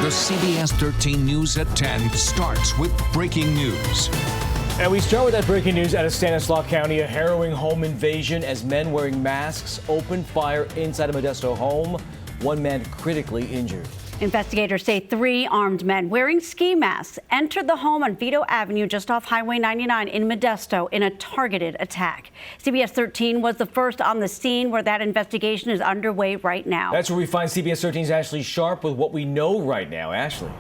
The CBS 13 News at 10 starts with breaking news. And we start with that breaking news out of Stanislaus County. A harrowing home invasion as men wearing masks opened fire inside a Modesto home. One man critically injured. Investigators say 3 armed men wearing ski masks entered the home on Vito Avenue just off Highway 99 in Modesto in a targeted attack. CBS 13 was the first on the scene where that investigation is underway right now. That's where we find CBS 13's Ashley Sharp with what we know right now. Ashley.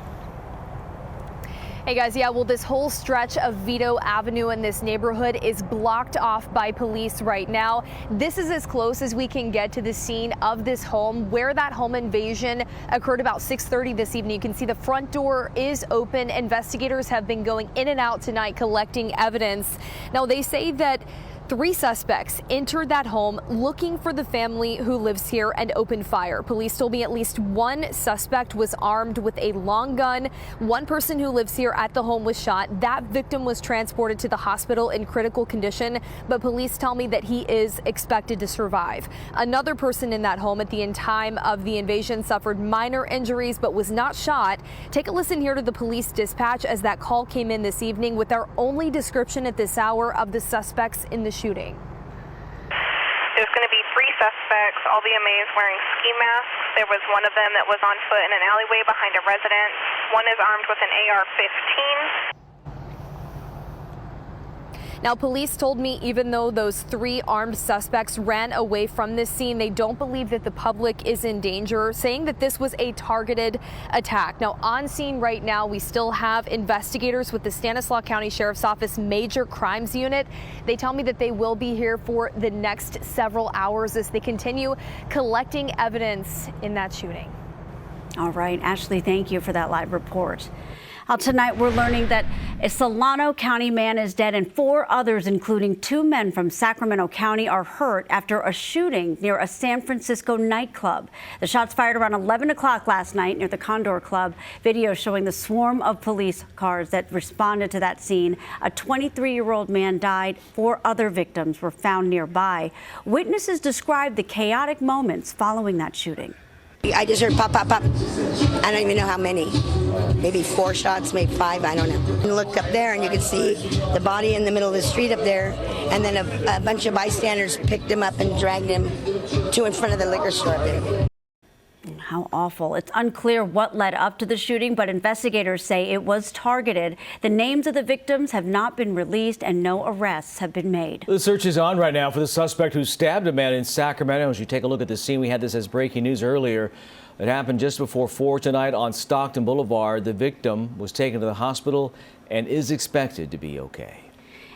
Hey guys, yeah, well, this whole stretch of Vito Avenue in this neighborhood is blocked off by police right now. This is as close as we can get to the scene of this home where that home invasion occurred about 6:30 this evening. You can see the front door is open. Investigators have been going in and out tonight collecting evidence. Now, they say that 3 suspects entered that home looking for the family who lives here and opened fire. Police told me at least 1 suspect was armed with a long gun. 1 person who lives here at the home was shot. That victim was transported to the hospital in critical condition, but police tell me that he is expected to survive. Another person in that home at the time of the invasion suffered minor injuries but was not shot. Take a listen here to the police dispatch as that call came in this evening with our only description at this hour of the suspects in the shooting. There's going to be 3 suspects, all VMAs wearing ski masks. There was one of them that was on foot in an alleyway behind a residence. One is armed with an AR-15. Now, police told me even though those 3 armed suspects ran away from this scene, they don't believe that the public is in danger, saying that this was a targeted attack. Now, on scene right now, we still have investigators with the Stanislaus County Sheriff's Office Major Crimes Unit. They tell me that they will be here for the next several hours as they continue collecting evidence in that shooting. All right, Ashley, thank you for that live report. Tonight, we're learning that a Solano County man is dead and 4 others, including 2 men from Sacramento County, are hurt after a shooting near a San Francisco nightclub. The shots fired around 11 o'clock last night near the Condor Club. Video showing the swarm of police cars that responded to that scene. A 23-year-old man died. 4 other victims were found nearby. Witnesses described the chaotic moments following that shooting. I just heard pop, pop, pop. I don't even know how many. Maybe 4 shots, maybe 5, I don't know. And looked up there and you could see the body in the middle of the street up there. And then a bunch of bystanders picked him up and dragged him to in front of the liquor store up there. How awful. It's unclear what led up to the shooting, but investigators say it was targeted. The names of the victims have not been released and no arrests have been made. The search is on right now for the suspect who stabbed a man in Sacramento. As you take a look at the scene, we had this as breaking news earlier. It happened just before 4 tonight on Stockton Boulevard. The victim was taken to the hospital and is expected to be okay.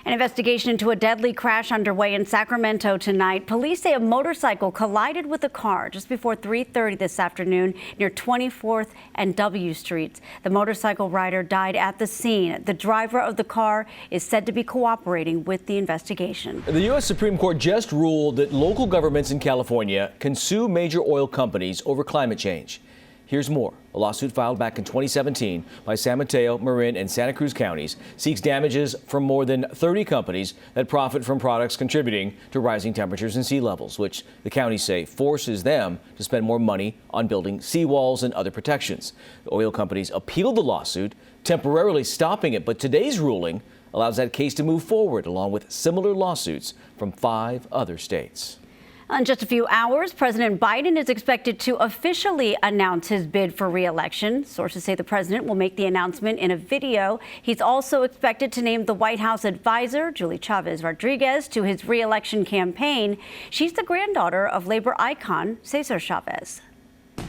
An investigation into a deadly crash underway in Sacramento tonight. Police say a motorcycle collided with a car just before 3:30 this afternoon near 24th and W Streets. The motorcycle rider died at the scene. The driver of the car is said to be cooperating with the investigation. The U.S. Supreme Court just ruled that local governments in California can sue major oil companies over climate change. Here's more. A lawsuit filed back in 2017 by San Mateo, Marin, and Santa Cruz counties seeks damages from more than 30 companies that profit from products contributing to rising temperatures and sea levels, which the counties say forces them to spend more money on building seawalls and other protections. The oil companies appealed the lawsuit, temporarily stopping it, but today's ruling allows that case to move forward, along with similar lawsuits from 5 other states. In just a few hours, President Biden is expected to officially announce his bid for re-election. Sources say the president will make the announcement in a video. He's also expected to name the White House advisor, Julie Chavez Rodriguez, to his re-election campaign. She's the granddaughter of labor icon Cesar Chavez. All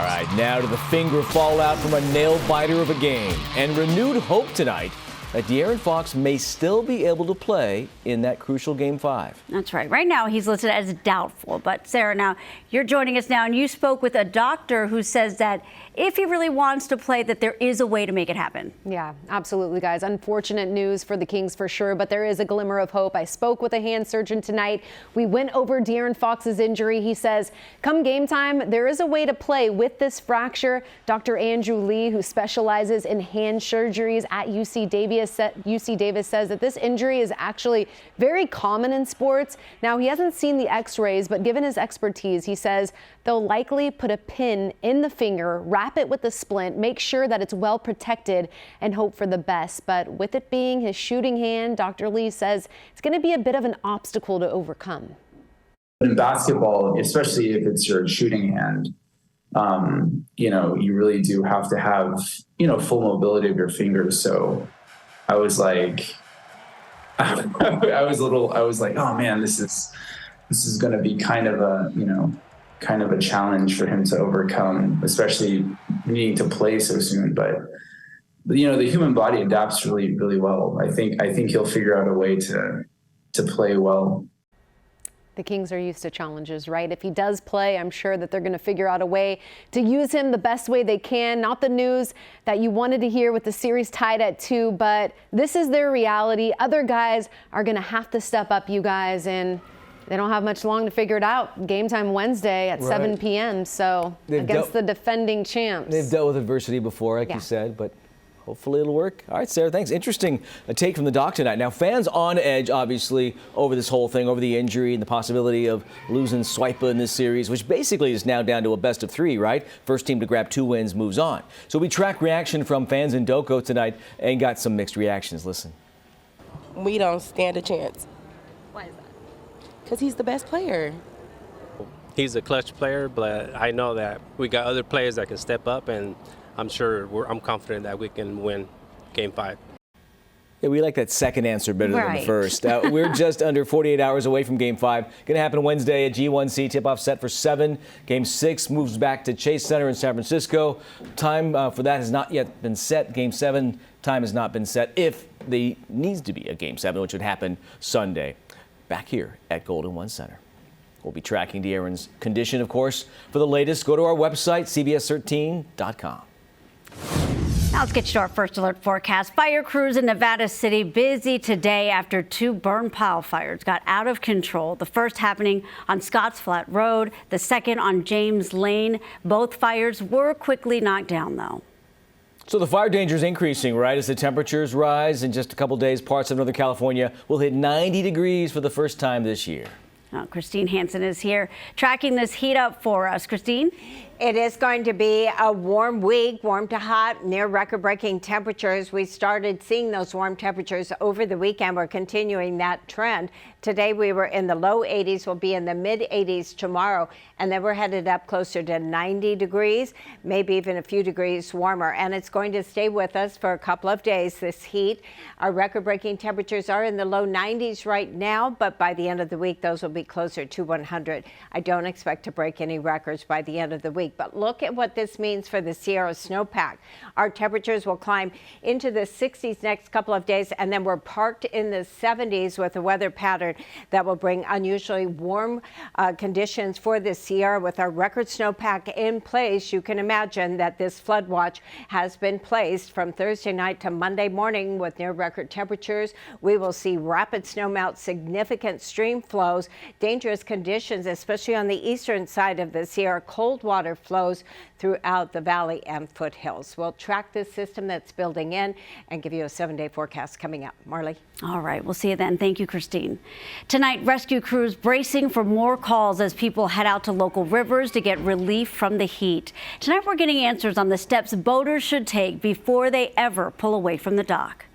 right, now to the finger fallout from a nail-biter of a game and renewed hope tonight that De'Aaron Fox may still be able to play in that crucial Game 5. That's right. Right now, he's listed as doubtful. But, Sarah, now you're joining us now, and you spoke with a doctor who says that if he really wants to play, that there is a way to make it happen. Yeah, absolutely, guys. Unfortunate news for the Kings for sure, but there is a glimmer of hope. I spoke with a hand surgeon tonight. We went over De'Aaron Fox's injury. He says, come game time, there is a way to play with this fracture. Dr. Andrew Lee, who specializes in hand surgeries at UC Davis, UC Davis says that this injury is actually very common in sports. Now, he hasn't seen the x-rays, but given his expertise, he says they'll likely put a pin in the finger, wrap it with a splint, make sure that it's well protected, and hope for the best. But with it being his shooting hand, Dr. Lee says it's going to be a bit of an obstacle to overcome. In basketball, especially if it's your shooting hand, you really do have to have, full mobility of your fingers. So I was like, I was like, oh man, this is going to be kind of a challenge for him to overcome, especially needing to play so soon. But the human body adapts really, really well. I think he'll figure out a way to play well. The Kings are used to challenges, right? If he does play, I'm sure that they're going to figure out a way to use him the best way they can. Not the news that you wanted to hear with the series tied at 2, but this is their reality. Other guys are going to have to step up, you guys, and they don't have much long to figure it out. Game time Wednesday at 7 p.m. So against the defending champs. They've dealt with adversity before, like you said, but hopefully it'll work. All right, Sarah, thanks. Interesting take from the doc tonight. Now, fans on edge, obviously, over this whole thing, over the injury and the possibility of losing Swipa in this series, which basically is now down to a best of 3, right? First team to grab 2 wins moves on. So we tracked reaction from fans in Doko tonight and got some mixed reactions. Listen. We don't stand a chance. Why is that? Because he's the best player. He's a clutch player, but I know that we got other players that can step up, and I'm confident that we can win Game 5. Yeah, we like that second answer better than the first. We're just under 48 hours away from Game 5. Going to happen Wednesday at G1C. Tip-off set for 7. Game 6 moves back to Chase Center in San Francisco. Time for that has not yet been set. Game 7 time has not been set if there needs to be a Game 7, which would happen Sunday. Back here at Golden One Center. We'll be tracking De'Aaron's condition, of course. For the latest, go to our website, cbs13.com. Now let's get you to our first alert forecast. Fire crews in Nevada City busy today after 2 burn pile fires got out of control. The first happening on Scotts Flat Road, the second on James Lane. Both fires were quickly knocked down, though. So the fire danger is increasing, right? As the temperatures rise in just a couple days, parts of Northern California will hit 90 degrees for the first time this year. Christine Hansen is here tracking this heat up for us. Christine? It is going to be a warm week, warm to hot, near record-breaking temperatures. We started seeing those warm temperatures over the weekend. We're continuing that trend. Today we were in the low 80s. We'll be in the mid 80s tomorrow. And then we're headed up closer to 90 degrees, maybe even a few degrees warmer. And it's going to stay with us for a couple of days, this heat. Our record-breaking temperatures are in the low 90s right now, but by the end of the week, those will be closer to 100. I don't expect to break any records by the end of the week. But look at what this means for the Sierra snowpack. Our temperatures will climb into the 60s next couple of days, and then we're parked in the 70s with a weather pattern that will bring unusually warm conditions for the Sierra. With our record snowpack in place, you can imagine that this flood watch has been placed from Thursday night to Monday morning with near record temperatures. We will see rapid snowmelt, significant stream flows, dangerous conditions, especially on the eastern side of the Sierra. Cold water flows throughout the valley and foothills. We'll track this system that's building in and give you a 7-day forecast coming up. Marley? All right, we'll see you then. Thank you, Christine. Tonight, rescue crews bracing for more calls as people head out to local rivers to get relief from the heat. Tonight, we're getting answers on the steps boaters should take before they ever pull away from the dock.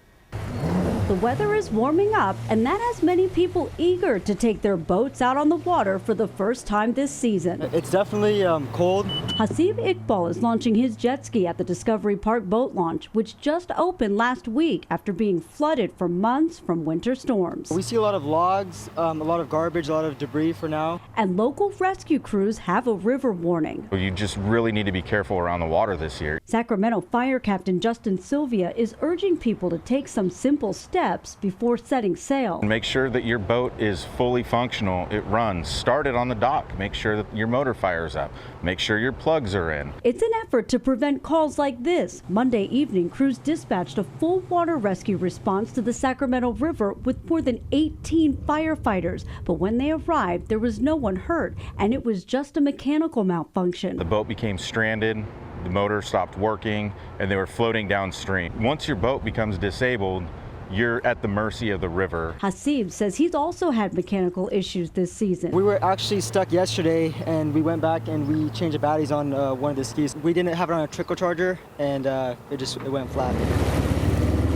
The weather is warming up, and that has many people eager to take their boats out on the water for the first time this season. It's definitely cold. Hasib Iqbal is launching his jet ski at the Discovery Park boat launch, which just opened last week after being flooded for months from winter storms. We see a lot of logs, a lot of garbage, a lot of debris for now. And local rescue crews have a river warning. You just really need to be careful around the water this year. Sacramento Fire Captain Justin Sylvia is urging people to take some simple steps before setting sail. Make sure that your boat is fully functional. It runs. Start it on the dock. Make sure that your motor fires up. Make sure your plugs are in. It's an effort to prevent calls like this. Monday evening, crews dispatched a full water rescue response to the Sacramento River with more than 18 firefighters. But when they arrived, there was no one hurt, and it was just a mechanical malfunction. The boat became stranded. the motor stopped working, and they were floating downstream. Once your boat becomes disabled, you're at the mercy of the river. Hasib says he's also had mechanical issues this season. We were actually stuck yesterday, and we went back and we changed the batteries on one of the skis. We didn't have it on a trickle charger, and it went flat.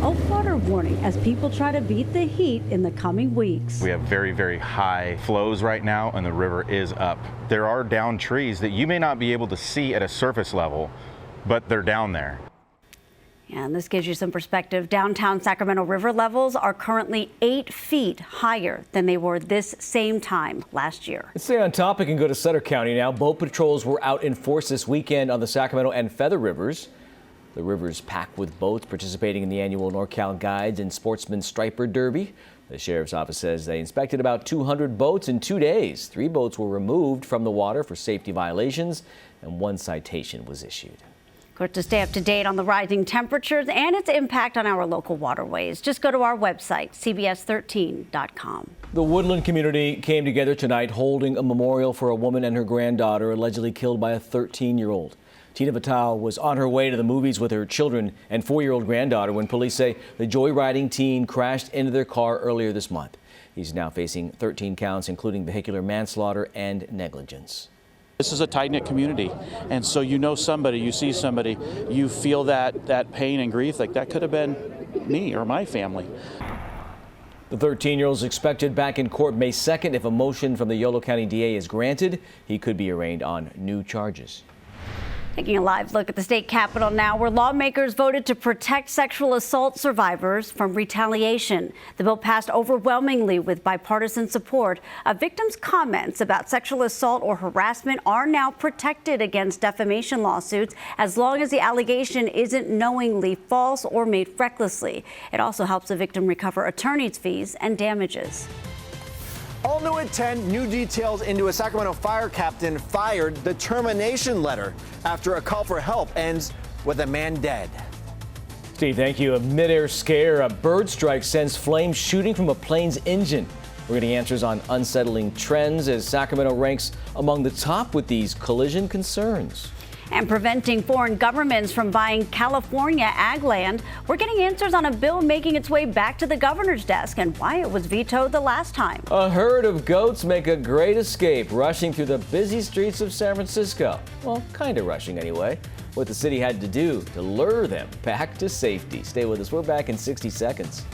A water warning as people try to beat the heat in the coming weeks. We have very, very high flows right now, and the river is up. There are downed trees that you may not be able to see at a surface level, but they're down there. And this gives you some perspective. Downtown Sacramento river levels are currently 8 feet higher than they were this same time last year. Let's stay on topic and go to Sutter County now. Boat patrols were out in force this weekend on the Sacramento and Feather rivers. The river's packed with boats participating in the annual NorCal Guides and Sportsman Striper Derby. The sheriff's office says they inspected about 200 boats in 2 days. 3 boats were removed from the water for safety violations, and 1 citation was issued. Of course, to stay up to date on the rising temperatures and its impact on our local waterways, just go to our website, cbs13.com. The Woodland community came together tonight holding a memorial for a woman and her granddaughter allegedly killed by a 13-year-old. Tina Vital was on her way to the movies with her children and 4-year-old granddaughter when police say the joyriding teen crashed into their car earlier this month. He's now facing 13 counts, including vehicular manslaughter and negligence. This is a tight-knit community, and so you know somebody, you see somebody, you feel that pain and grief, like that could have been me or my family. The 13-year-old is expected back in court May 2nd. If a motion from the Yolo County DA is granted, he could be arraigned on new charges. Taking a live look at the state capitol now, where lawmakers voted to protect sexual assault survivors from retaliation. The bill passed overwhelmingly with bipartisan support. A victim's comments about sexual assault or harassment are now protected against defamation lawsuits as long as the allegation isn't knowingly false or made recklessly. It also helps a victim recover attorney's fees and damages. All new at 10, new details into a Sacramento fire captain fired. The termination letter after a call for help ends with a man dead. Steve, thank you. A midair scare. A bird strike sends flames shooting from a plane's engine. We're getting answers on unsettling trends as Sacramento ranks among the top with these collision concerns. And preventing foreign governments from buying California ag land. We're getting answers on a bill making its way back to the governor's desk and why it was vetoed the last time. A herd of goats make a great escape, rushing through the busy streets of San Francisco. Well, kind of rushing anyway. What the city had to do to lure them back to safety. Stay with us. We're back in 60 seconds.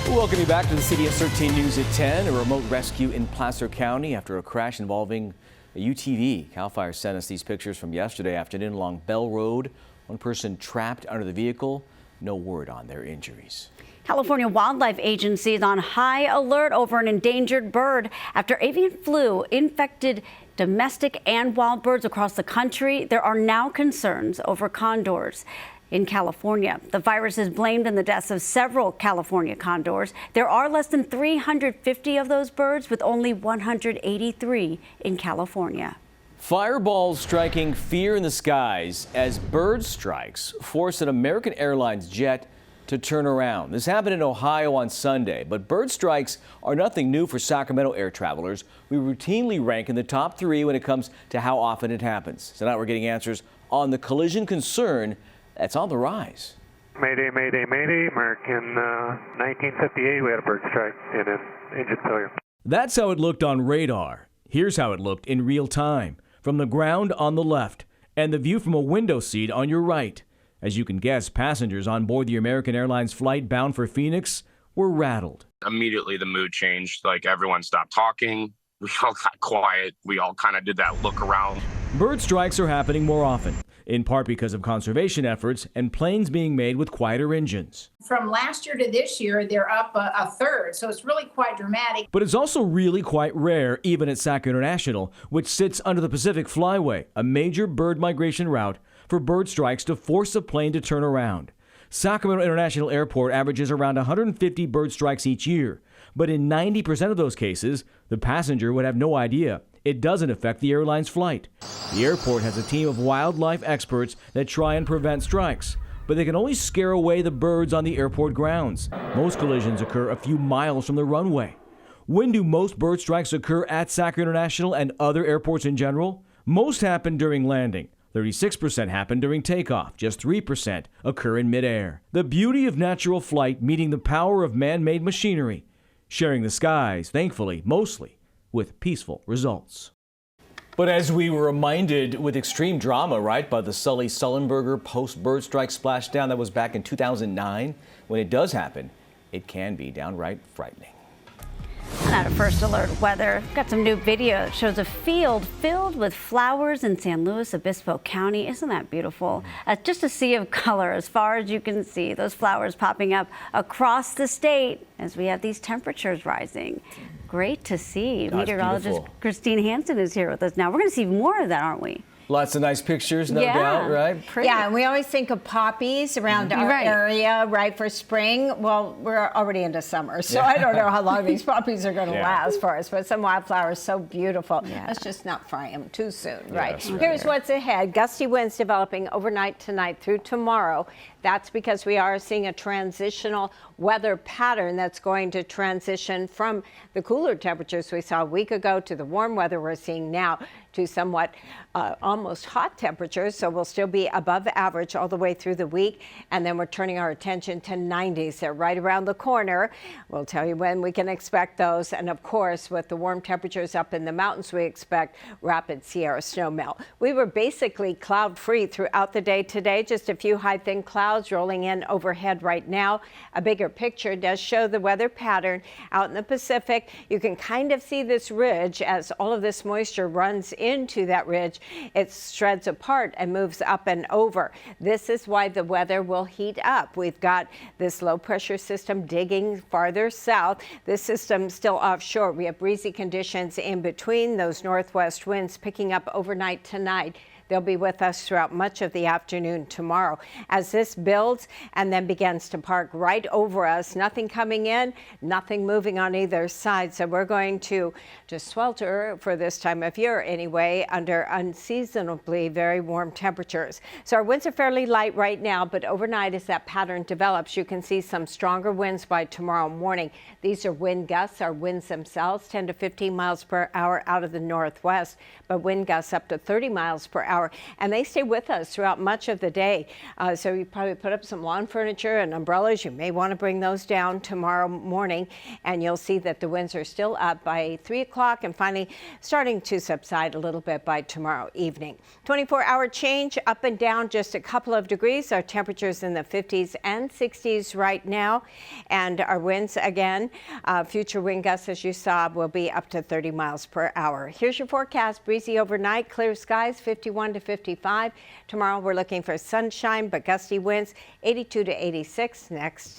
Welcome you back to the CBS 13 News at 10. A remote rescue in Placer County after a crash involving a UTV. CAL FIRE sent us these pictures from yesterday afternoon along Bell Road. One person trapped under the vehicle. No word on their injuries. California Wildlife Agency is on high alert over an endangered bird after avian flu infected domestic and wild birds across the country. There are now concerns over condors in California. The virus is blamed in the deaths of several California condors. There are less than 350 of those birds, with only 183 in California. Fireballs striking fear in the skies as bird strikes forced an American Airlines jet to turn around. This happened in Ohio on Sunday, but bird strikes are nothing new for Sacramento air travelers. We routinely rank in the top 3 when it comes to how often it happens. Tonight we're getting answers on the collision concern that's on the rise. Mayday, mayday, mayday. American 1958, we had a bird strike and an engine failure. That's how it looked on radar. Here's how it looked in real time, from the ground on the left and the view from a window seat on your right. As you can guess, passengers on board the American Airlines flight bound for Phoenix were rattled. Immediately the mood changed. Like everyone stopped talking. We all got quiet. We all kind of did that look around. Bird strikes are happening more often, in part because of conservation efforts and planes being made with quieter engines. From last year to this year, they're up a third, so it's really quite dramatic. But it's also really quite rare, even at Sac International, which sits under the Pacific Flyway, a major bird migration route, for bird strikes to force a plane to turn around. Sacramento International Airport averages around 150 bird strikes each year, but in 90% of those cases, the passenger would have no idea. It doesn't affect the airline's flight. The airport has a team of wildlife experts that try and prevent strikes, but they can only scare away the birds on the airport grounds. Most collisions occur a few miles from the runway. When do most bird strikes occur at Sac International and other airports in general? Most happen during landing. 36% happen during takeoff. Just 3% occur in midair. The beauty of natural flight meeting the power of man-made machinery. Sharing the skies, thankfully, mostly, with peaceful results. But as we were reminded with extreme drama, right, by the Sully Sullenberger post-bird strike splashdown that was back in 2009, when it does happen, it can be downright frightening. And out of First Alert Weather, got some new video that shows a field filled with flowers in San Luis Obispo County. Isn't that beautiful? Just a sea of color as far as you can see. Those flowers popping up across the state as we have these temperatures rising. Great to see. That's Meteorologist beautiful. Christine Hansen is here with us now. We're going to see more of that, aren't we? Lots of nice pictures, no doubt, right? Pretty. Yeah, and we always think of poppies around our area, right, for spring. Well, we're already into summer, so I don't know how long these poppies are going to last for us, but some wildflowers so beautiful. Let's just not fry them too soon, right? Here's what's ahead. Gusty winds developing overnight tonight through tomorrow. That's because we are seeing a transitional weather pattern that's going to transition from the cooler temperatures we saw a week ago to the warm weather we're seeing now to somewhat almost hot temperatures. So we'll still be above average all the way through the week. And then we're turning our attention to 90s. They're right around the corner. We'll tell you when we can expect those. And of course, with the warm temperatures up in the mountains, we expect rapid Sierra snow melt. We were basically cloud free throughout the day today. Just a few high thin clouds rolling in overhead right now. A bigger picture does show the weather pattern out in the Pacific. You can kind of see this ridge as all of this moisture runs into that ridge. It shreds apart and moves up and over. This is why the weather will heat up. We've got this low pressure system digging farther south. This system still offshore. We have breezy conditions in between, those northwest winds picking up overnight tonight. They'll be with us throughout much of the afternoon tomorrow. As this builds and then begins to park right over us, nothing coming in, nothing moving on either side. So we're going to swelter for this time of year anyway under unseasonably very warm temperatures. So our winds are fairly light right now, but overnight as that pattern develops, you can see some stronger winds by tomorrow morning. These are wind gusts. Our winds themselves 10 to 15 miles per hour out of the northwest, but wind gusts up to 30 miles per hour. And they stay with us throughout much of the day. So you probably put up some lawn furniture and umbrellas. You may want to bring those down tomorrow morning. And you'll see that the winds are still up by 3 o'clock and finally starting to subside a little bit by tomorrow evening. 24-hour change up and down just a couple of degrees. Our temperatures in the 50s and 60s right now. And our winds again, future wind gusts, as you saw, will be up to 30 miles per hour. Here's your forecast. Breezy overnight, clear skies, 51 to 55. Tomorrow we're looking for sunshine but gusty winds, 82 to 86. Next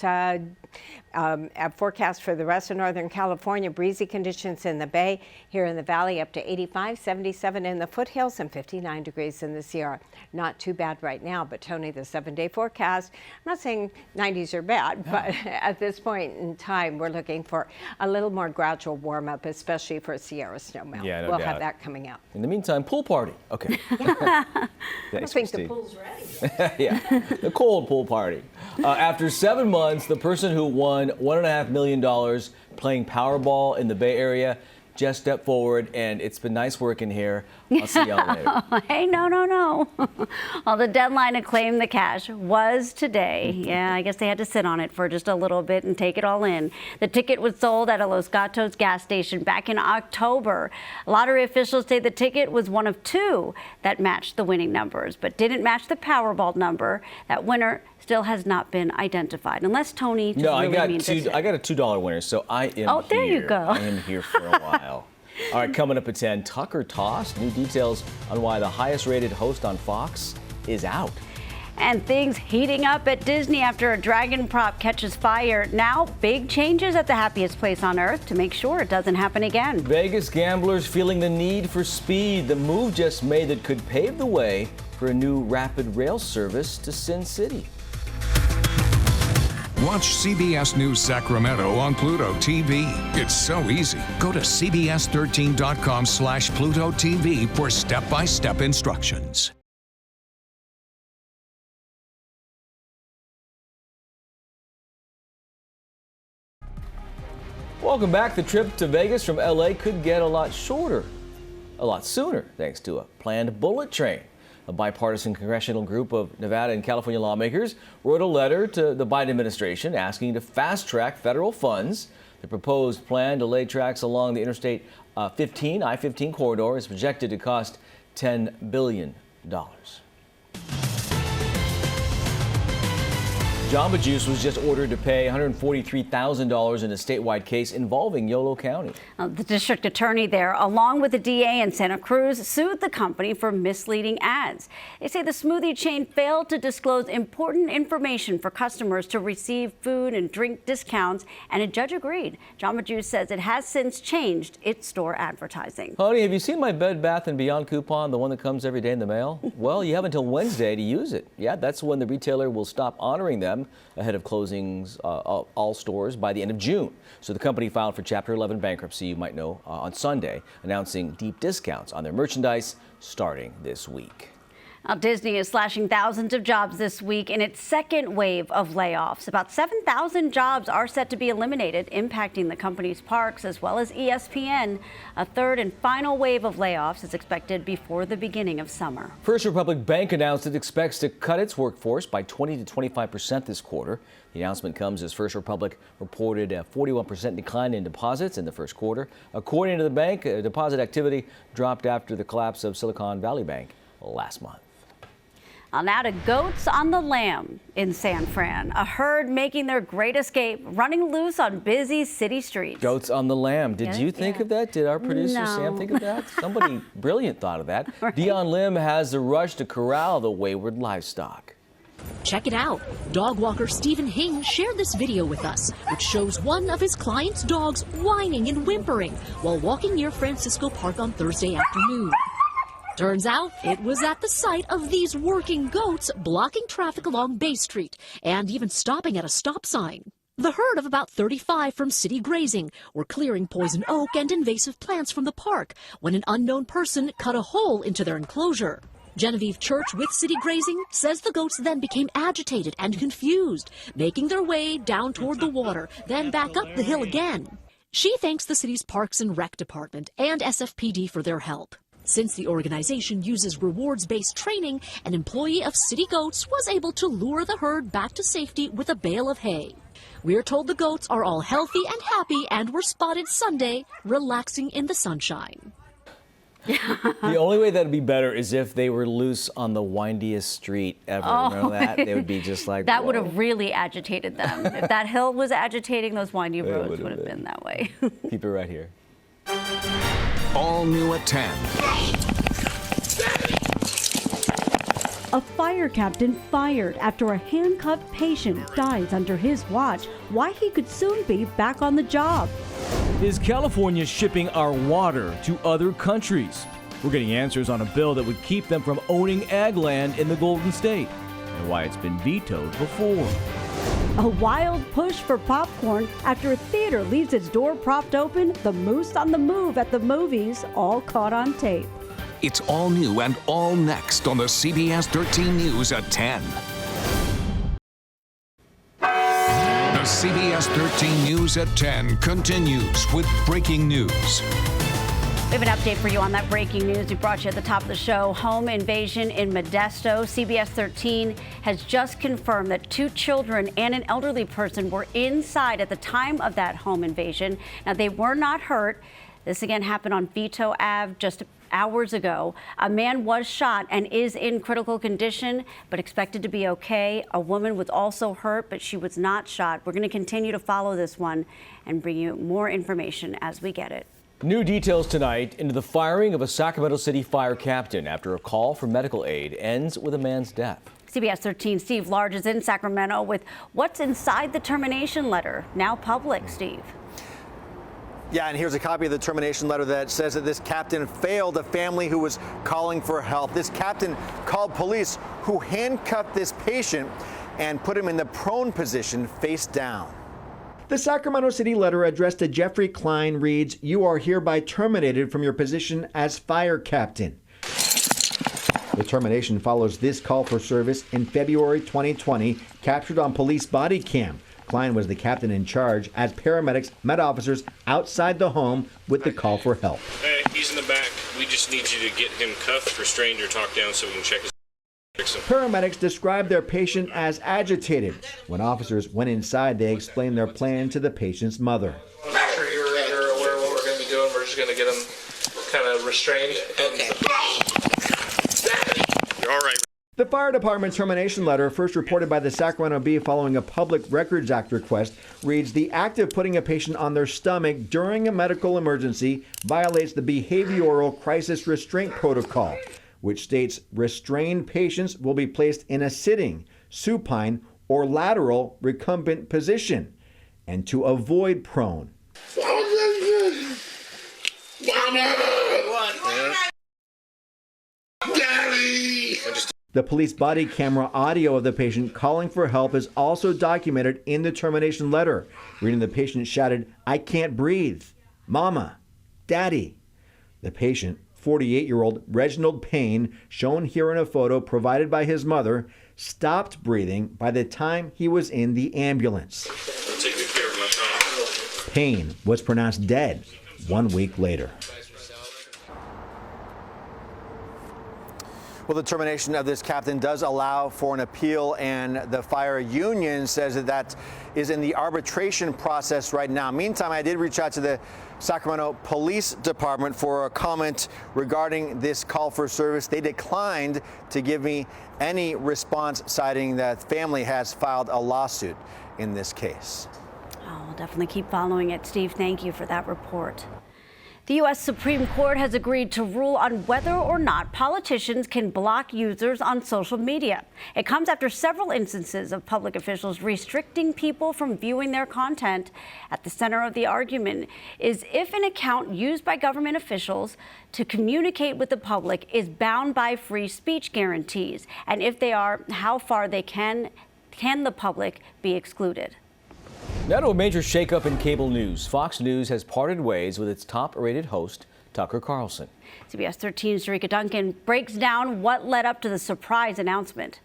forecast for the rest of Northern California, breezy conditions in the Bay. Here in the Valley up to 85, 77 in the foothills and 59 degrees in the Sierra. Not too bad right now, but Tony, the 7-day forecast, I'm not saying 90s are bad, but at this point in time, we're looking for a little more gradual warm up, especially for Sierra snow melt. Yeah, no we'll doubt. have that coming out. In the meantime, pool party. Okay. I Thanks, think Christine. the pool's ready. Yeah, the cold pool party. After 7 months, the person who won $1.5 million playing Powerball in the Bay Area just stepped forward, and it's been nice working here. I'll see y'all later. Hey, no. Well, the deadline to claim the cash was today. Yeah, I guess they had to sit on it for just a little bit and take it all in. The ticket was sold at a Los Gatos gas station back in October. Lottery officials say the ticket was one of 2 that matched the winning numbers, but didn't match the Powerball number. That winner still has not been identified, unless Tony just really means it. I got a $2 winner, so I am Oh, there you go. I am here for a while. All right, coming up at 10, Tucker tossed. New details on why the highest-rated host on Fox is out. And things heating up at Disney after a dragon prop catches fire. Now, big changes at the happiest place on earth to make sure it doesn't happen again. Vegas gamblers feeling the need for speed. The move just made that could pave the way for a new rapid rail service to Sin City. Watch CBS News Sacramento on Pluto TV. It's so easy. Go to cbs13.com/Pluto TV for step-by-step instructions. Welcome back. The trip to Vegas from LA could get a lot shorter, a lot sooner, thanks to a planned bullet train. A bipartisan congressional group of Nevada and California lawmakers wrote a letter to the Biden administration asking to fast-track federal funds. The proposed plan to lay tracks along the Interstate I-15 corridor is projected to cost $10 billion. Jamba Juice was just ordered to pay $143,000 in a statewide case involving Yolo County. The district attorney there, along with the DA in Santa Cruz, sued the company for misleading ads. They say the smoothie chain failed to disclose important information for customers to receive food and drink discounts, and a judge agreed. Jamba Juice says it has since changed its store advertising. Honey, have you seen my Bed Bath & Beyond coupon, the one that comes every day in the mail? Well, you have until Wednesday to use it. Yeah, that's when the retailer will stop honoring them ahead of closings all stores by the end of June. So the company filed for Chapter 11 bankruptcy, you might know, on Sunday, announcing deep discounts on their merchandise starting this week. Now, Disney is slashing thousands of jobs this week in its second wave of layoffs. About 7,000 jobs are set to be eliminated, impacting the company's parks as well as ESPN. A third and final wave of layoffs is expected before the beginning of summer. First Republic Bank announced it expects to cut its workforce by 20 to 25% this quarter. The announcement comes as First Republic reported a 41% decline in deposits in the first quarter. According to the bank, deposit activity dropped after the collapse of Silicon Valley Bank last month. Now to goats on the lam in San Fran. A herd making their great escape, running loose on busy city streets. Goats on the lam. Did you think of that? Did our producer No. Sam think of that? Somebody brilliant thought of that. Right. Dion Lim has the rush to corral the wayward livestock. Check it out. Dog walker Stephen Hing shared this video with us, which shows one of his client's dogs whining and whimpering while walking near Francisco Park on Thursday afternoon. Turns out it was at the site of these working goats blocking traffic along Bay Street and even stopping at a stop sign. The herd of about 35 from City Grazing were clearing poison oak and invasive plants from the park when an unknown person cut a hole into their enclosure. Genevieve Church with City Grazing says the goats then became agitated and confused, making their way down toward the water, then back up the hill again. She thanks the city's Parks and Rec Department and SFPD for their help. Since the organization uses rewards-based training, an employee of City Goats was able to lure the herd back to safety with a bale of hay. We're told the goats are all healthy and happy and were spotted Sunday relaxing in the sunshine. The only way that'd be better is if they were loose on the windiest street ever. Remember that? They would be just like, that would whoa. have really agitated them. If that hill was agitating, those windy roads would have been that way. Keep it right here. All new at 10. A fire captain fired after a handcuffed patient dies under his watch. Why he could soon be back on the job. Is California shipping our water to other countries? We're getting answers on a bill that would keep them from owning ag land in the Golden State, and why it's been vetoed before. A wild push for popcorn after a theater leaves its door propped open. The moose on the move at the movies, all caught on tape. It's all new and all next on the CBS 13 News at 10. The CBS 13 News at 10 continues with breaking news. We have an update for you on that breaking news we brought you at the top of the show. Home invasion in Modesto. CBS 13 has just confirmed that 2 children and an elderly person were inside at the time of that home invasion. Now, they were not hurt. This again happened on Vito Ave just hours ago. A man was shot and is in critical condition, but expected to be okay. A woman was also hurt, but she was not shot. We're going to continue to follow this one and bring you more information as we get it. New details tonight into the firing of a Sacramento City fire captain after a call for medical aid ends with a man's death. CBS 13 Steve Large is in Sacramento with what's inside the termination letter, now public. Steve. Yeah, and here's a copy of the termination letter that says that this captain failed a family who was calling for help. This captain called police, who handcuffed this patient and put him in the prone position face down. The Sacramento City letter addressed to Jeffrey Klein reads, "You are hereby terminated from your position as fire captain." The termination follows this call for service in February 2020, captured on police body cam. Klein was the captain in charge as paramedics met officers outside the home with the call for help. Hey, he's in the back. We just need you to get him cuffed, restrained, or talked down so we can check his. Paramedics described their patient as agitated. When officers went inside, they explained their plan to the patient's mother. Make sure you're aware of what we're going to be doing. We're just going to get him kind of restrained. You're all right. The fire department termination letter, first reported by the Sacramento Bee following a Public Records Act request, reads, "The act of putting a patient on their stomach during a medical emergency violates the Behavioral Crisis Restraint Protocol, which states restrained patients will be placed in a sitting, supine, or lateral recumbent position, and to avoid prone." The police body camera audio of the patient calling for help is also documented in the termination letter, reading the patient shouted, "I can't breathe. Mama, Daddy." The patient, 48-year-old Reginald Payne, shown here in a photo provided by his mother, stopped breathing by the time he was in the ambulance. Take good care of my child. Payne was pronounced dead 1 week later. Well, the termination of this captain does allow for an appeal, and the fire union says that is in the arbitration process right now. Meantime, I did reach out to the Sacramento Police Department for a comment regarding this call for service. They declined to give me any response, citing that family has filed a lawsuit in this case. Oh, we'll definitely keep following it. Steve, thank you for that report. The U.S. Supreme Court has agreed to rule on whether or not politicians can block users on social media. It comes after several instances of public officials restricting people from viewing their content. At the center of the argument is if an account used by government officials to communicate with the public is bound by free speech guarantees, and if they are, how far they can the public be excluded? Now to a major shakeup in cable news. Fox News has parted ways with its top-rated host, Tucker Carlson. CBS 13's Jerika Duncan breaks down what led up to the surprise announcement.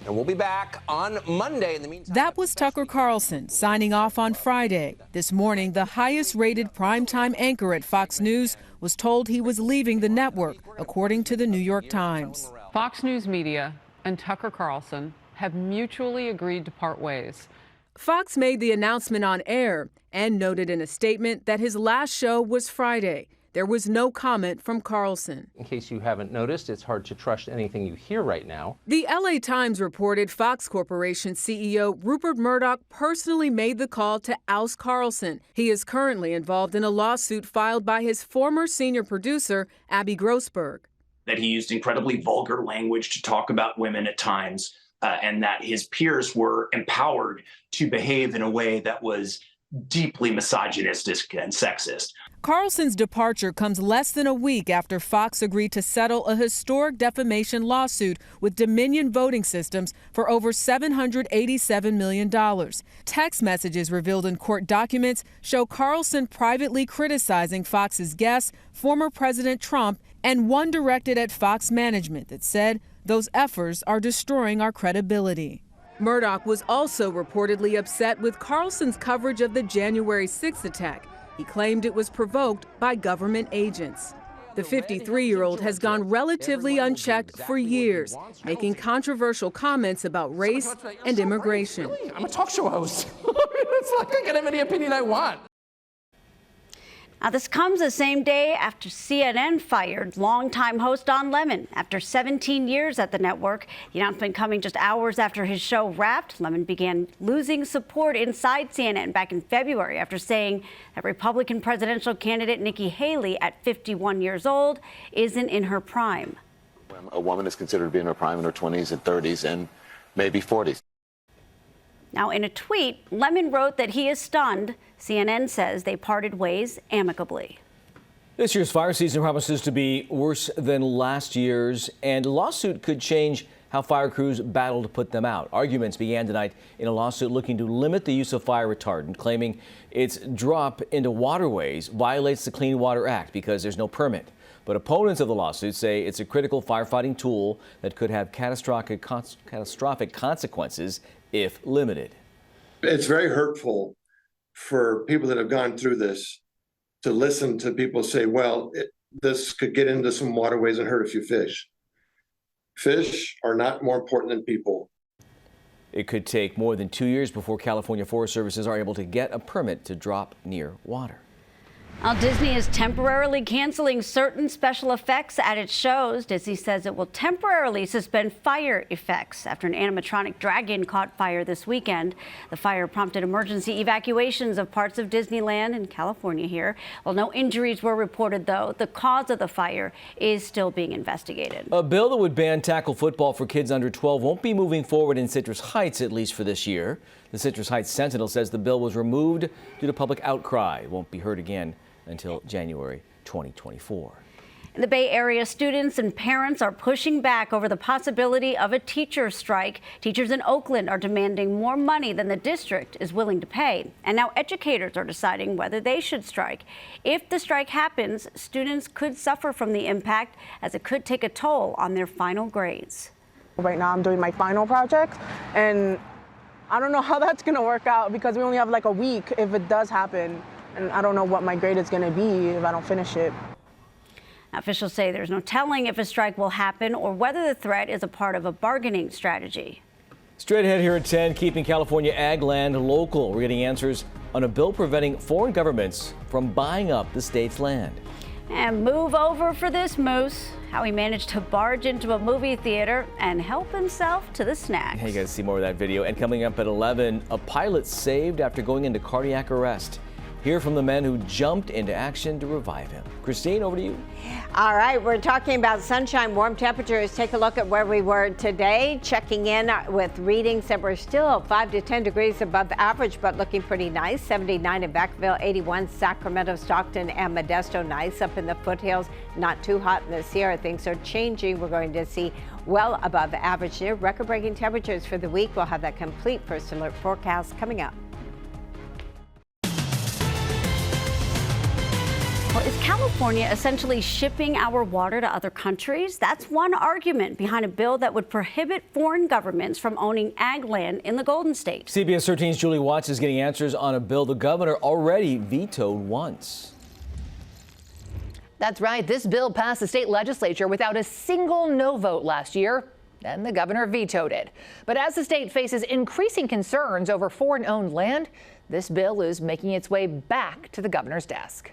And we'll be back on Monday. In the meantime, that was Tucker Carlson signing off on Friday. This morning, the highest-rated primetime anchor at Fox News was told he was leaving the network, according to the New York Times. Fox News Media and Tucker Carlson have mutually agreed to part ways. Fox made the announcement on air and noted in a statement that his last show was Friday. There was no comment from Carlson. In case you haven't noticed, it's hard to trust anything you hear right now. The LA Times reported Fox Corporation CEO Rupert Murdoch personally made the call to oust Carlson. He is currently involved in a lawsuit filed by his former senior producer, Abby Grossberg. That he used incredibly vulgar language to talk about women at times. And that his peers were empowered to behave in a way that was deeply misogynistic and sexist. Carlson's departure comes less than a week after Fox agreed to settle a historic defamation lawsuit with Dominion Voting Systems for over $787 million. Text messages revealed in court documents show Carlson privately criticizing Fox's guests, former President Trump, and one directed at Fox management that said, "Those efforts are destroying our credibility." Murdoch was also reportedly upset with Carlson's coverage of the January 6th attack. He claimed it was provoked by government agents. The 53-year-old has gone relatively unchecked for years, making controversial comments about race and immigration. Really? I'm a talk show host. It's like I can have any opinion I want. Now, this comes the same day after CNN fired longtime host Don Lemon after 17 years at the network. The announcement coming just hours after his show wrapped. Lemon began losing support inside CNN back in February after saying that Republican presidential candidate Nikki Haley, at 51 years old, isn't in her prime. A woman is considered to be in her prime in her 20s and 30s and maybe 40s. Now, in a tweet, Lemon wrote that he is stunned. CNN says they parted ways amicably. This year's fire season promises to be worse than last year's, and a lawsuit could change how fire crews battle to put them out. Arguments began tonight in a lawsuit looking to limit the use of fire retardant, claiming its drop into waterways violates the Clean Water Act because there's no permit. But opponents of the lawsuit say it's a critical firefighting tool that could have catastrophic consequences if limited. It's very hurtful for people that have gone through this to listen to people say, well, this could get into some waterways and hurt a few fish. Fish are not more important than people. It could take more than 2 years before California Forest Services are able to get a permit to drop near water. Now, Disney is temporarily canceling certain special effects at its shows. Disney says it will temporarily suspend fire effects after an animatronic dragon caught fire this weekend. The fire prompted emergency evacuations of parts of Disneyland in California here. Well, no injuries were reported, though. The cause of the fire is still being investigated. A bill that would ban tackle football for kids under 12 won't be moving forward in Citrus Heights, at least for this year. The Citrus Heights Sentinel says the bill was removed due to public outcry. It won't be heard again until January 2024. In the Bay Area, students and parents are pushing back over the possibility of a teacher strike. Teachers in Oakland are demanding more money than the district is willing to pay. And now educators are deciding whether they should strike. If the strike happens, students could suffer from the impact, as it could take a toll on their final grades. Right now I'm doing my final project, and I don't know how that's going to work out because we only have like a week if it does happen. And I don't know what my grade is going to be if I don't finish it. Officials say there's no telling if a strike will happen or whether the threat is a part of a bargaining strategy. Straight ahead here at 10, keeping California ag land local. We're getting answers on a bill preventing foreign governments from buying up the state's land. And move over for this moose, how he managed to barge into a movie theater and help himself to the snacks. Hey, you guys see more of that video. And coming up at 11, a pilot saved after going into cardiac arrest. Hear from the men who jumped into action to revive him. Christine, over to you. All right, we're talking about sunshine, warm temperatures. Take a look at where we were today. Checking in with readings that were still 5 to 10 degrees above average, but looking pretty nice. 79 in Beckville, 81 Sacramento, Stockton, and Modesto. Nice up in the foothills. Not too hot in the Sierra. Things are changing. We're going to see well above average near record-breaking temperatures for the week. We'll have that complete first alert forecast coming up. Well, is California essentially shipping our water to other countries? That's one argument behind a bill that would prohibit foreign governments from owning ag land in the Golden State. CBS 13's Julie Watts is getting answers on a bill the governor already vetoed once. That's right. This bill passed the state legislature without a single no vote last year. Then the governor vetoed it. But as the state faces increasing concerns over foreign-owned land, this bill is making its way back to the governor's desk.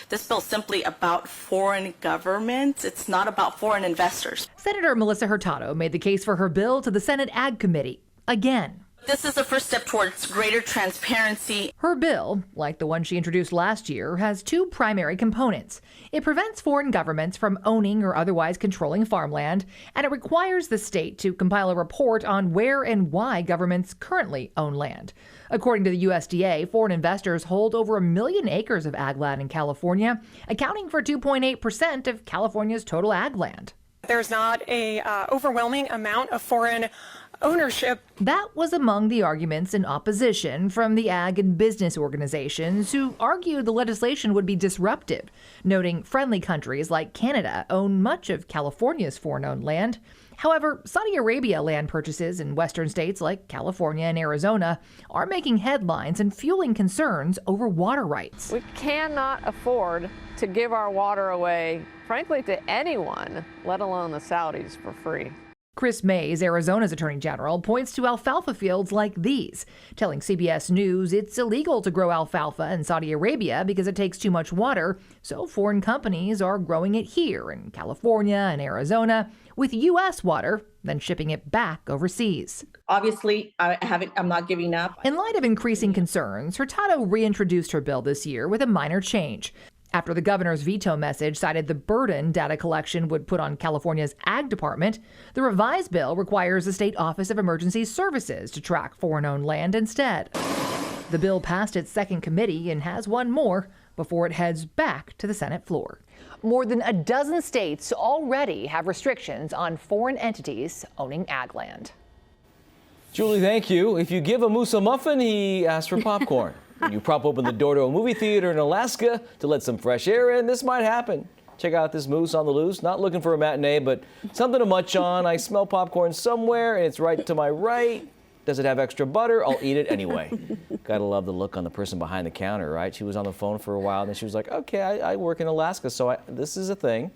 This bill is simply about foreign governments. It's not about foreign investors. Senator Melissa Hurtado made the case for her bill to the Senate Ag Committee again. This is the first step towards greater transparency. Her bill, like the one she introduced last year, has two primary components. It prevents foreign governments from owning or otherwise controlling farmland, and it requires the state to compile a report on where and why governments currently own land. According to the USDA, foreign investors hold over 1 million acres of ag land in California, accounting for 2.8% of California's total ag land. There's not a overwhelming amount of foreign ownership. That was among the arguments in opposition from the ag and business organizations who argued the legislation would be disruptive, noting friendly countries like Canada own much of California's foreign-owned land. However, Saudi Arabia land purchases in western states like California and Arizona are making headlines and fueling concerns over water rights. We cannot afford to give our water away, frankly, to anyone, let alone the Saudis, for free. Chris Mays, Arizona's attorney general, points to alfalfa fields like these, telling CBS News it's illegal to grow alfalfa in Saudi Arabia because it takes too much water, so foreign companies are growing it here in California and Arizona with U.S. water, then shipping it back overseas. Obviously, I'm not giving up. In light of increasing concerns, Hurtado reintroduced her bill this year with a minor change. After the governor's veto message cited the burden data collection would put on California's ag department, the revised bill requires the State Office of Emergency Services to track foreign-owned land instead. The bill passed its second committee and has one more before it heads back to the Senate floor. More than a dozen states already have restrictions on foreign entities owning ag land. Julie, thank you. If you give a moose a muffin, he asks for popcorn. You prop open the door to a movie theater in Alaska to let some fresh air in, this might happen. Check out this moose on the loose. Not looking for a matinee, but something to munch on. I smell popcorn somewhere, and it's right to my right. Does it have extra butter? I'll eat it anyway. Gotta love the look on the person behind the counter, right? She was on the phone for a while, and then she was like, okay, I work in Alaska, so this is a thing.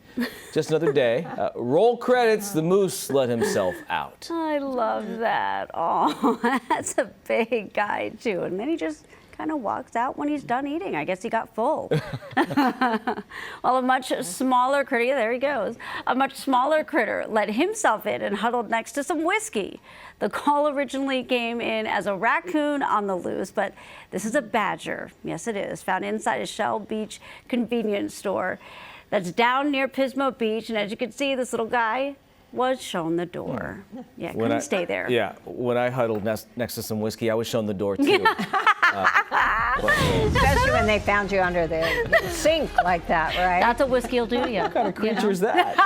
Just another day. Roll credits, the moose let himself out. I love that. Oh, that's a big guy, too. And then he just kind of walks out when he's done eating. I guess he got full. Well, a much smaller critter, there he goes. A much smaller critter let himself in and huddled next to some whiskey. The call originally came in as a raccoon on the loose, but this is a badger. Yes, it is. Found inside a Shell Beach convenience store that's down near Pismo Beach. And as you can see, this little guy was shown the door. Yeah, couldn't stay there. Yeah, when I huddled next to some whiskey, I was shown the door too. Especially when they found you under the sink like that, right? That's what whiskey will do to you. What kind of creature is that?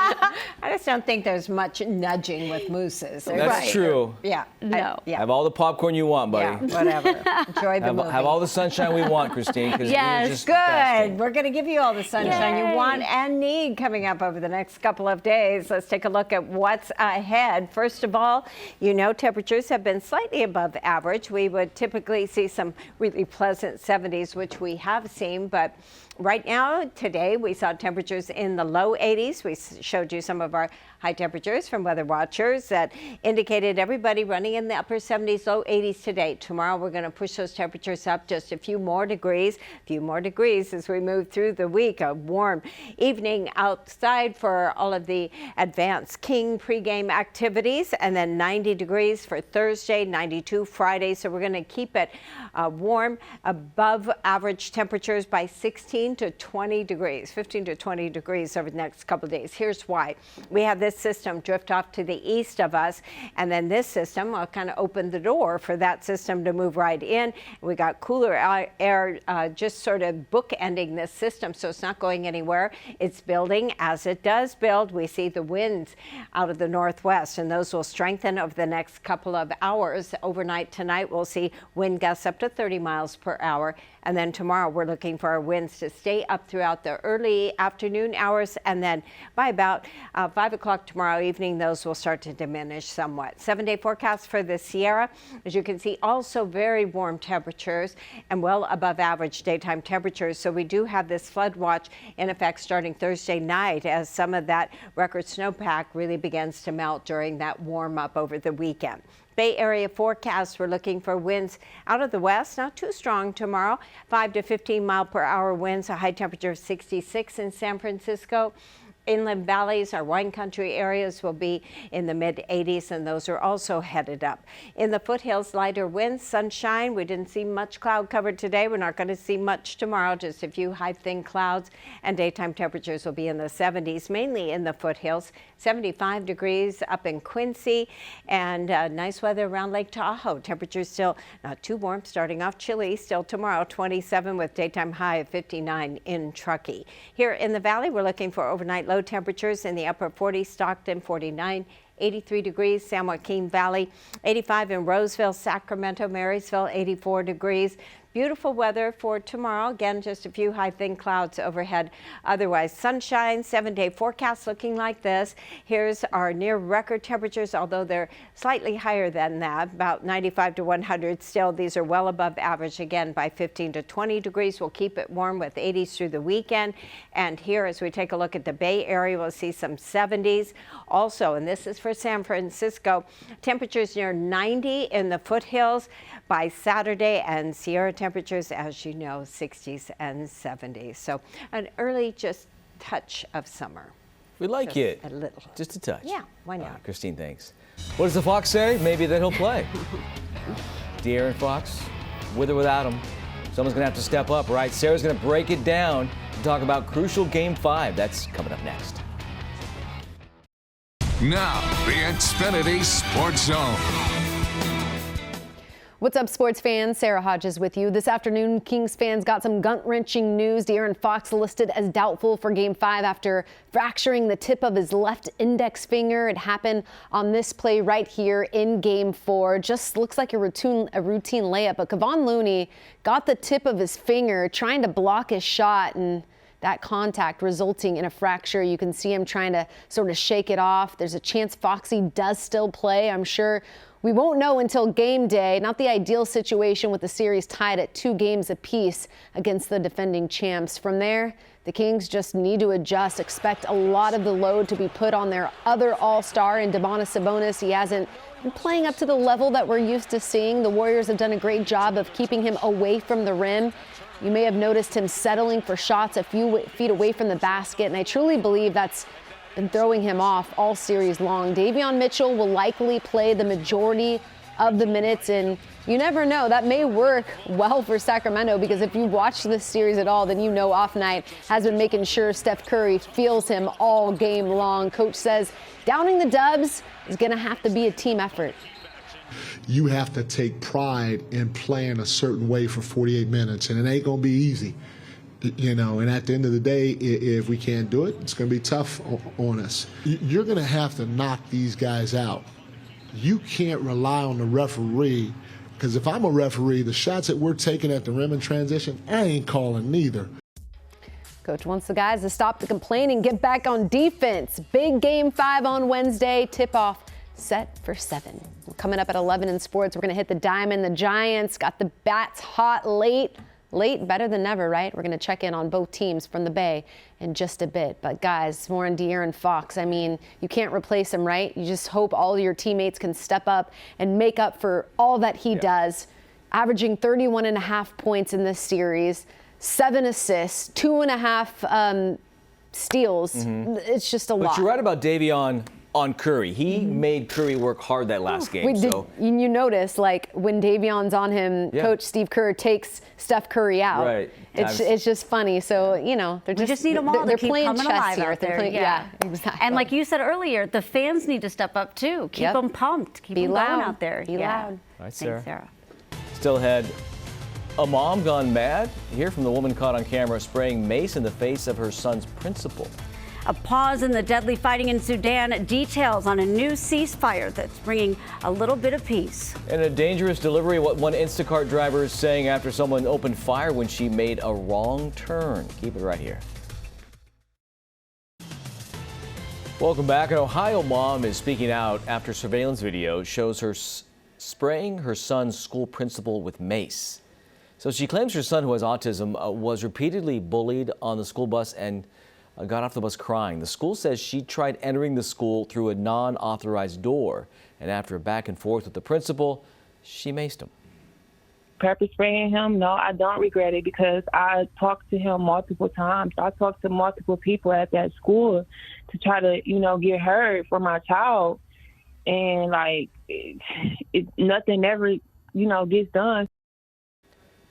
I just don't think there's much nudging with mooses. That's true. Yeah. No. Have all the popcorn you want, buddy. Yeah, whatever. Enjoy the movie. Have all the sunshine we want, Christine. Yes, just good. fasting. We're going to give you all the sunshine you want and need coming up over the next couple of days. Let's take a look at what's ahead. First of all, you know temperatures have been slightly above average. We would typically see some really pleasant 70s, which we have seen, but right now, today, we saw temperatures in the low 80s. We showed you some of our high temperatures from weather watchers that indicated everybody running in the upper 70s, low 80s today. Tomorrow, we're going to push those temperatures up just a few more degrees as we move through the week. A warm evening outside for all of the advanced King pregame activities, and then 90 degrees for Thursday, 92 Friday. So we're going to keep it warm, above average temperatures by 15 to 20 degrees over the next couple of days. Here's why. We have this system drift off to the east of us, and then this system will kind of open the door for that system to move right in. We got cooler air just sort of bookending this system, so it's not going anywhere. It's building. As it does build, we see the winds out of the northwest, and those will strengthen over the next couple of hours. Overnight tonight, we'll see wind gusts up to 30 miles per hour. And then tomorrow, we're looking for our winds to stay up throughout the early afternoon hours. And then by about 5 o'clock tomorrow evening, those will start to diminish somewhat. 7-day forecast for the Sierra. As you can see, also very warm temperatures and well above average daytime temperatures. So we do have this flood watch in effect starting Thursday night as some of that record snowpack really begins to melt during that warm up over the weekend. Bay Area forecast, we're looking for winds out of the west, not too strong tomorrow, 5 to 15 mile per hour winds, a high temperature of 66 in San Francisco. Inland valleys, our wine country areas will be in the mid 80s, and those are also headed up. In the foothills, lighter winds, sunshine. We didn't see much cloud cover today. We're not going to see much tomorrow, just a few high, thin clouds, and daytime temperatures will be in the 70s, mainly in the foothills. 75 degrees up in Quincy, and nice weather around Lake Tahoe. Temperatures still not too warm, starting off chilly still tomorrow, 27 with daytime high of 59 in Truckee. Here in the valley, we're looking for overnight low temperatures in the upper 40s, Stockton 49, 83 degrees, San Joaquin Valley, 85 in Roseville, Sacramento, Marysville, 84 degrees. Beautiful weather for tomorrow. Again, just a few high, thin clouds overhead. Otherwise, sunshine. 7-day forecast looking like this. Here's our near record temperatures, although they're slightly higher than that, about 95 to 100 still. These are well above average again by 15 to 20 degrees. We'll keep it warm with 80s through the weekend. And here, as we take a look at the Bay Area, we'll see some 70s. Also, and this is for San Francisco, temperatures near 90 in the foothills by Saturday, and Sierra temperatures, as you know, 60s and 70s. So an early just touch of summer. We like just it. A little. Just a touch. Yeah, why not? Christine, thanks. What does the Fox say? Maybe that he'll play. De'Aaron Fox, with or without him, someone's going to have to step up, right? Sarah's going to break it down and talk about crucial Game 5. That's coming up next. Now, the Xfinity Sports Zone. What's up, sports fans? Sarah Hodges with you. This afternoon, Kings fans got some gut-wrenching news. De'Aaron Fox listed as doubtful for Game 5 after fracturing the tip of his left index finger. It happened on this play right here in Game 4. Just looks like a routine layup, but Kevon Looney got the tip of his finger trying to block his shot, and that contact resulting in a fracture. You can see him trying to sort of shake it off. There's a chance Foxy does still play. I'm sure We won't know until game day. Not the ideal situation with the series tied at 2 games apiece against the defending champs. From there, the Kings just need to adjust. Expect a lot of the load to be put on their other all-star in Domantas Sabonis. He hasn't been playing up to the level that we're used to seeing. The Warriors have done a great job of keeping him away from the rim. You may have noticed him settling for shots a few feet away from the basket, and I truly believe that's been throwing him off all series long. Davion Mitchell will likely play the majority of the minutes, and you never know, that may work well for Sacramento, because if you watch this series at all, then you know Off Night has been making sure Steph Curry feels him all game long. Coach says downing the Dubs is going to have to be a team effort. You have to take pride in playing a certain way for 48 minutes, and it ain't going to be easy. You know, and at the end of the day, if we can't do it, it's going to be tough on us. You're going to have to knock these guys out. You can't rely on the referee, because if I'm a referee, the shots that we're taking at the rim in transition, I ain't calling neither. Coach wants the guys to stop the complaining, get back on defense. Big game 5 on Wednesday. Tip-off set for 7. Coming up at 11 in sports, we're going to hit the diamond. The Giants got the bats hot late. Late, better than never, right? We're going to check in on both teams from the Bay in just a bit. But guys, more on De'Aaron Fox. I mean, you can't replace him, right? You just hope all your teammates can step up and make up for all that he does. Averaging 31.5 points in this series, 7 assists, 2.5 steals. It's just a lot. But you're right about Davion on Curry. He made Curry work hard that last game. You notice, like, when Davion's on him, Coach Steve Kerr takes Steph Curry out. Right. It's just funny. So, you know, We just need them all to keep coming alive here. out there. Yeah, exactly. And like you said earlier, the fans need to step up too. Keep them pumped. Keep them going out there. Be loud. Right, Thanks, Sarah. Still ahead, a mom gone mad? Hear from the woman caught on camera spraying mace in the face of her son's principal. A pause in the deadly fighting in Sudan. Details on a new ceasefire that's bringing a little bit of peace. And a dangerous delivery, what one Instacart driver is saying after someone opened fire when she made a wrong turn. Keep it right here. Welcome back. An Ohio mom is speaking out after surveillance video shows her spraying her son's school principal with mace. So she claims her son, who has autism, was repeatedly bullied on the school bus and got off the bus crying. The school says she tried entering the school through a non-authorized door, and after a back and forth with the principal, she maced him. Pepper spraying him? No, I don't regret it, because I talked to him multiple times. I talked to multiple people at that school to try to, get heard for my child, and nothing ever, gets done.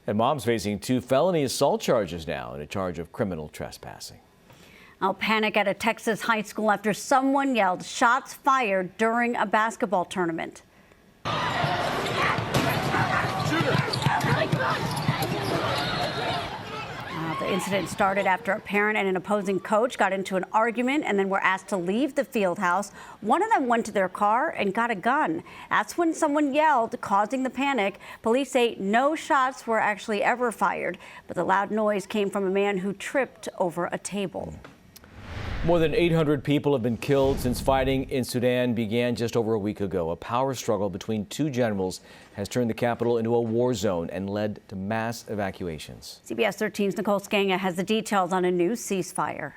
And mom's facing 2 felony assault charges now and a charge of criminal trespassing. Panic at a Texas high school after someone yelled shots fired during a basketball tournament. The incident started after a parent and an opposing coach got into an argument and then were asked to leave the field house. One of them went to their car and got a gun. That's when someone yelled, causing the panic. Police say no shots were actually ever fired, but the loud noise came from a man who tripped over a table. More than 800 people have been killed since fighting in Sudan began just over a week ago. A power struggle between 2 generals has turned the capital into a war zone and led to mass evacuations. CBS 13's Nicole Skanga has the details on a new ceasefire.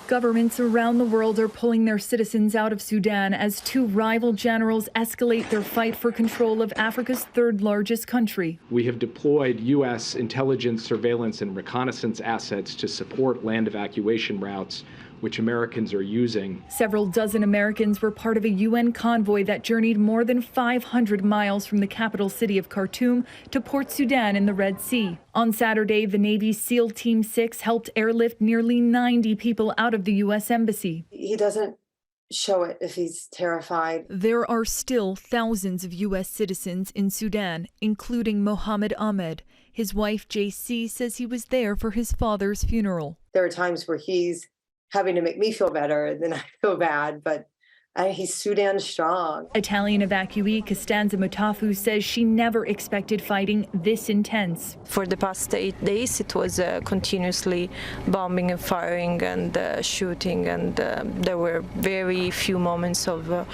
Governments around the world are pulling their citizens out of Sudan as 2 rival generals escalate their fight for control of Africa's 3rd largest country. We have deployed U.S. intelligence, surveillance, and reconnaissance assets to support land evacuation routes, which Americans are using. Several dozen Americans were part of a UN convoy that journeyed more than 500 miles from the capital city of Khartoum to Port Sudan in the Red Sea. On Saturday, the Navy's SEAL Team 6 helped airlift nearly 90 people out of the U.S. Embassy. He doesn't show it if he's terrified. There are still thousands of U.S. citizens in Sudan, including Mohammed Ahmed. His wife, JC, says he was there for his father's funeral. There are times where he's having to make me feel better, and then I feel bad, but He's Sudan strong. Italian evacuee Costanza Mutafu says she never expected fighting this intense. For the past 8 days, it was continuously bombing and firing and shooting, and there were very few moments of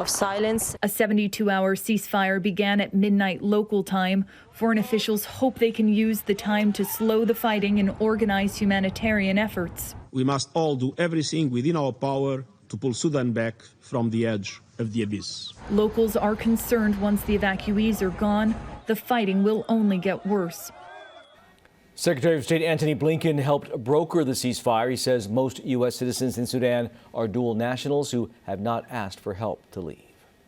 silence. A 72-hour ceasefire began at midnight local time. Foreign officials hope they can use the time to slow the fighting and organize humanitarian efforts. We must all do everything within our power to pull Sudan back from the edge of the abyss. Locals are concerned once the evacuees are gone, the fighting will only get worse. Secretary of State Antony Blinken helped broker the ceasefire. He says most U.S. citizens in Sudan are dual nationals who have not asked for help to leave.